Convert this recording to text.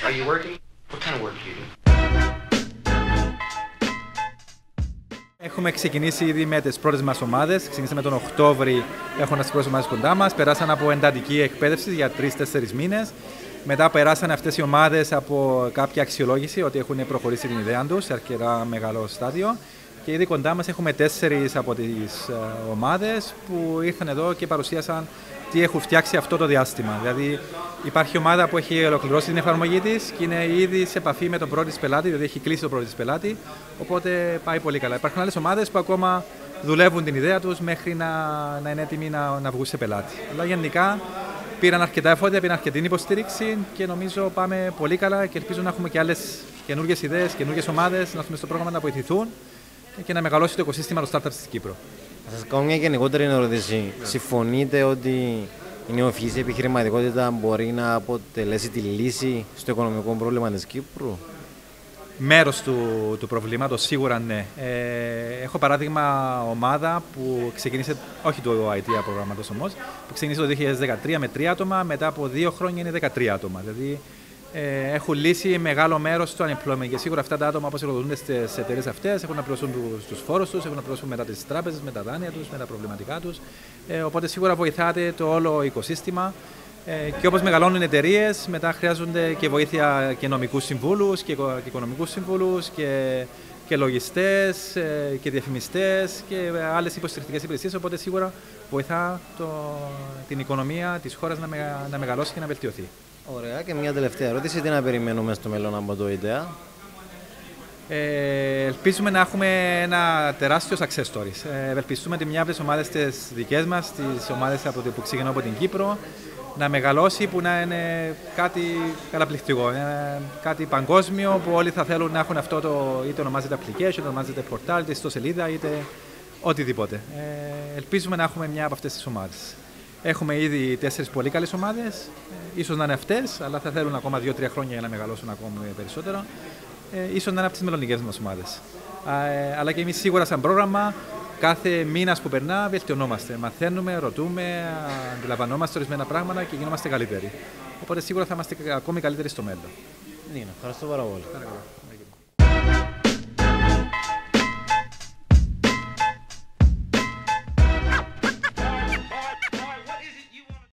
Are you working? What kind of work do you do? Έχουμε ξεκινήσει ήδη με τις πρώτες μας ομάδες. Ξεκινήσαμε τον Οκτώβρη, έχοντας τις πρώτες ομάδες κοντά μας. Περάσαν από εντατική εκπαίδευση για 3-4 μήνες. Μετά περάσαν αυτές οι ομάδες από κάποια αξιολόγηση ότι έχουν προχωρήσει την ιδέα τους σε αρκετά μεγάλο στάδιο. Και ήδη κοντά μας έχουμε 4 από τις ομάδες που ήρθαν εδώ και παρουσίασαν τι έχουν φτιάξει αυτό το διάστημα. Δηλαδή, υπάρχει ομάδα που έχει ολοκληρώσει την εφαρμογή της και είναι ήδη σε επαφή με τον πρώτο της πελάτη, δηλαδή έχει κλείσει τον πρώτο της πελάτη. Οπότε πάει πολύ καλά. Υπάρχουν άλλες ομάδες που ακόμα δουλεύουν την ιδέα τους μέχρι να είναι έτοιμοι να βγουν σε πελάτη. Αλλά γενικά πήραν αρκετά εφόδια, πήραν αρκετή υποστήριξη και νομίζω πάμε πολύ καλά και ελπίζω να έχουμε και άλλες καινούργιες ιδέες, καινούργιες ομάδες να έχουμε στο πρόγραμμα να βοηθηθούν και να μεγαλώσει το οικοσύστημα των startups στην Κύπρο. Θα σας κάνω μια γενικότερη ερώτηση. Συμφωνείτε ότι η νεοφυής επιχειρηματικότητα μπορεί να αποτελέσει τη λύση στο οικονομικό πρόβλημα της Κύπρου? Μέρος του προβλήματος, σίγουρα ναι. Έχω παράδειγμα ομάδα που ξεκίνησε, όχι του IT προγράμματος όμως, που ξεκίνησε το 2013 με 3 άτομα, μετά από 2 χρόνια είναι 13 άτομα. Δηλαδή έχουν λύσει μεγάλο μέρος του unemployment και σίγουρα αυτά τα άτομα όπως εργοδοτούνται στις εταιρείες αυτές έχουν να πληρώσουν τους φόρους τους, έχουν να πληρώσουν μετά τις τράπεζες, με τα δάνεια τους, με τα προβληματικά τους. Οπότε σίγουρα βοηθάται το όλο οικοσύστημα. Και όπως μεγαλώνουν οι εταιρείες, μετά χρειάζονται και βοήθεια και νομικούς συμβούλους και οικονομικούς συμβούλους και λογιστές και διαφημιστές και άλλες υποστηρικτικές υπηρεσίες. Οπότε σίγουρα βοηθά την οικονομία της χώρας να μεγαλώσει και να βελτιωθεί. Ωραία. Και μια τελευταία ερώτηση. Τι να περιμένουμε στο μέλλον από το IDEA? Ελπίζουμε να έχουμε ένα τεράστιο success stories. Ευελπιστούμε ότι μια από τις ομάδες τις δικές μας, τις ομάδες που ξεκινούν από την Κύπρο, να μεγαλώσει, που να είναι κάτι καταπληκτικό, κάτι παγκόσμιο που όλοι θα θέλουν να έχουν αυτό είτε ονομάζεται application, είτε ονομάζεται portal, είτε ιστοσελίδα, είτε οτιδήποτε. Ελπίζουμε να έχουμε μια από αυτές τις ομάδες. Έχουμε ήδη 4 πολύ καλές ομάδες, ίσως να είναι αυτές, αλλά θα θέλουν ακόμα 2-3 χρόνια για να μεγαλώσουν ακόμα περισσότερο. Ίσως να είναι από τις μελλοντικές μας ομάδες. Αλλά και εμείς σίγουρα σαν πρόγραμμα, κάθε μήνας που περνά βελτιωνόμαστε. Μαθαίνουμε, ρωτούμε, αντιλαμβανόμαστε ορισμένα πράγματα και γινόμαστε καλύτεροι. Οπότε σίγουρα θα είμαστε ακόμη καλύτεροι στο μέλλον. Ναι, ευχαριστώ πάρα πολύ.